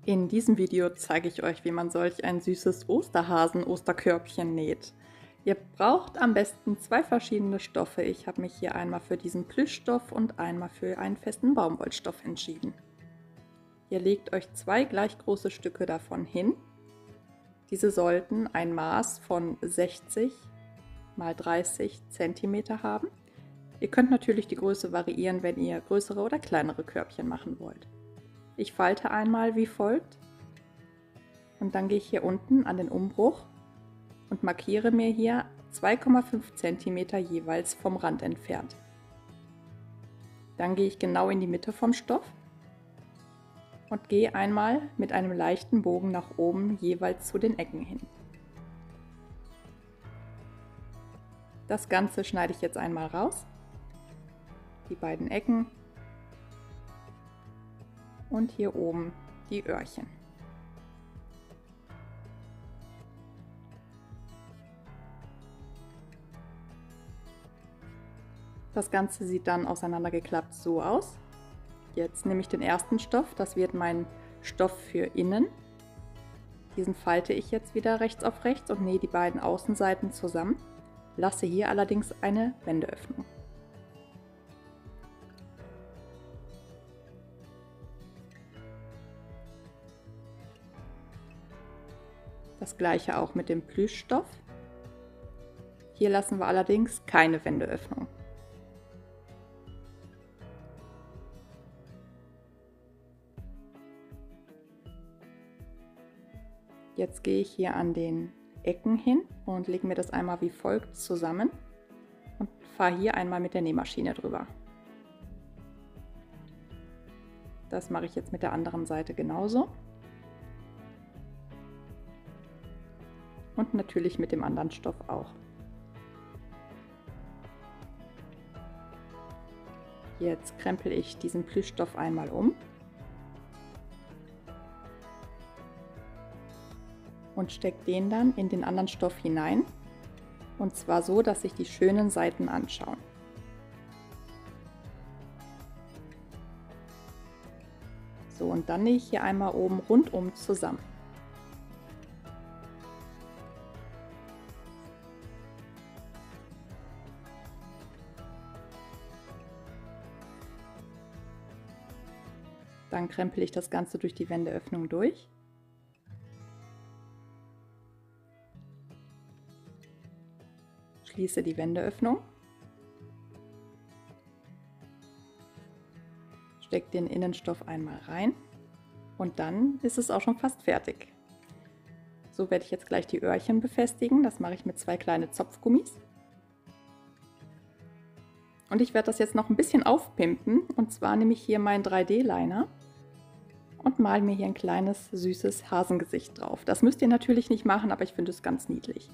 In diesem Video zeige ich euch, wie man solch ein süßes Osterhasen-Osterkörbchen näht. Ihr braucht am besten zwei verschiedene Stoffe. Ich habe mich hier einmal für diesen Plüschstoff und einmal für einen festen Baumwollstoff entschieden. Ihr legt euch zwei gleich große Stücke davon hin. Diese sollten ein Maß von 60 x 30 cm haben. Ihr könnt natürlich die Größe variieren, wenn ihr größere oder kleinere Körbchen machen wollt. Ich falte einmal wie folgt und dann gehe ich hier unten an den Umbruch und markiere mir hier 2,5 cm jeweils vom Rand entfernt. Dann gehe ich genau in die Mitte vom Stoff und gehe einmal mit einem leichten Bogen nach oben jeweils zu den Ecken hin. Das Ganze schneide ich jetzt einmal raus, die beiden Ecken und hier oben die Öhrchen. Das Ganze sieht dann auseinandergeklappt so aus. Jetzt nehme ich den ersten Stoff, das wird mein Stoff für innen. Diesen falte ich jetzt wieder rechts auf rechts und nähe die beiden Außenseiten zusammen. Lasse hier allerdings eine Wendeöffnung. Das gleiche auch mit dem Plüschstoff. Hier lassen wir allerdings keine Wendeöffnung. Jetzt gehe ich hier an den Ecken hin und lege mir das einmal wie folgt zusammen und fahre hier einmal mit der Nähmaschine drüber. Das mache ich jetzt mit der anderen Seite genauso. Und natürlich mit dem anderen Stoff auch. Jetzt krempel ich diesen Plüschstoff einmal um und stecke den dann in den anderen Stoff hinein, und zwar so, dass sich die schönen Seiten anschauen. So, und dann nähe ich hier einmal oben rundum zusammen. Dann krempel ich das Ganze durch die Wendeöffnung durch. Schließe die Wendeöffnung. Stecke den Innenstoff einmal rein und dann ist es auch schon fast fertig. So werde ich jetzt gleich die Öhrchen befestigen. Das mache ich mit zwei kleinen Zopfgummis. Und ich werde das jetzt noch ein bisschen aufpimpen, und zwar nehme ich hier meinen 3D-Liner und male mir hier ein kleines süßes Hasengesicht drauf. Das müsst ihr natürlich nicht machen, aber ich finde es ganz niedlich.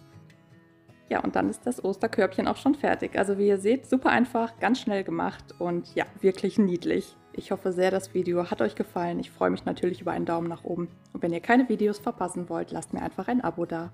Ja, und dann ist das Osterkörbchen auch schon fertig. Also wie ihr seht, super einfach, ganz schnell gemacht und ja, wirklich niedlich. Ich hoffe sehr, das Video hat euch gefallen. Ich freue mich natürlich über einen Daumen nach oben. Und wenn ihr keine Videos verpassen wollt, lasst mir einfach ein Abo da.